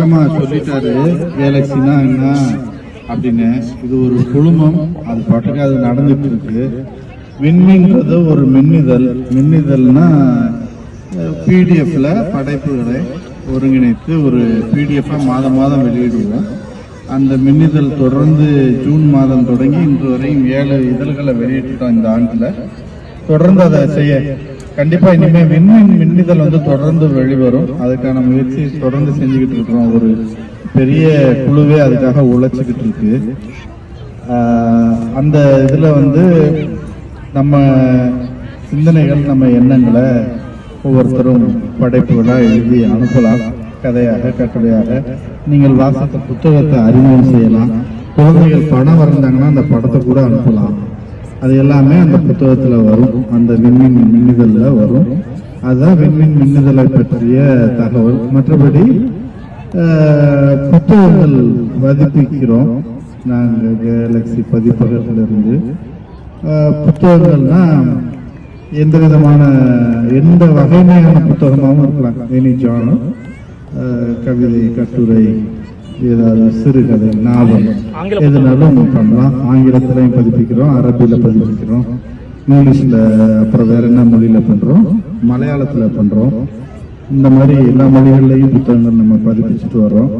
விளக்கமா சொல்லிட்டாரு கேலக்சினா என்ன அப்படின்னு. இது ஒரு குழுமம், அது பாட்டுக்கு அது நடந்துட்டு இருக்கு. விண்மீன்றது ஒரு மின்னிதழ்னா பிடிஎஃப்ல படைப்புகளை ஒருங்கிணைத்து ஒரு பிடிஎஃப் மாதம் வெளியிடுவோம். அந்த மின்னிதழ் தொடர்ந்து ஜூன் மாதம் தொடங்கி இன்று வரையும் 7 இதழ்களை வெளியிட்டுட்டோம் இந்த ஆண்டுல. தொடர்ந்து அதை செய்ய கண்டிப்பா இனிமே மின்னிதழ் தொடர்ந்து வெளிவரும். அதுக்கான முயற்சி தொடர்ந்து செஞ்சுக்கிட்டு இருக்கிறோம். ஒரு பெரிய குழுவே அதுக்காக உழைச்சிக்கிட்டு இருக்கு. அந்த இதுல நம்ம சிந்தனைகள், நம்ம எண்ணங்களை ஒவ்வொருத்தரும் படைப்புகளா எழுதி அனுப்பலாம். கதையாக, கட்டுரையாக நீங்கள் வாசித்த புத்தகத்தை அறிமுகம் செய்யலாம். குழந்தைகள் படம் வரைந்தாங்கன்னா அந்த படத்தை கூட அனுப்பலாம். அது எல்லாமே அந்த புத்தகத்துல வரும், அந்த மின்னிதழ்ல வரும். அதுதான் மின்னிதழை பற்றிய தகவல். மற்றபடி புத்தகங்கள் பதிப்பிக்கிறோம் நாங்கள் கேலக்சி பதிப்பகத்திலிருந்து. புத்தகங்கள்னா எந்த வகைமையான புத்தகமாகவும் இருக்கலாம். எனி ஜானர், கவிதை, கட்டுரை, ஏதாவது சிறுகதை, நாவல், எதுனாலும் பண்ணலாம். ஆங்கிலத்திலையும் பதிப்பிக்கிறோம், அரபியில பதிப்பிக்கிறோம், இங்கிலீஷ்ல, அப்புறம் வேற என்ன மொழியில பண்றோம், மலையாளத்துல பண்றோம். இந்த மாதிரி எல்லா மொழிகள்லையும் புத்தகங்கள் நம்ம பதிப்பிச்சுட்டு வர்றோம்.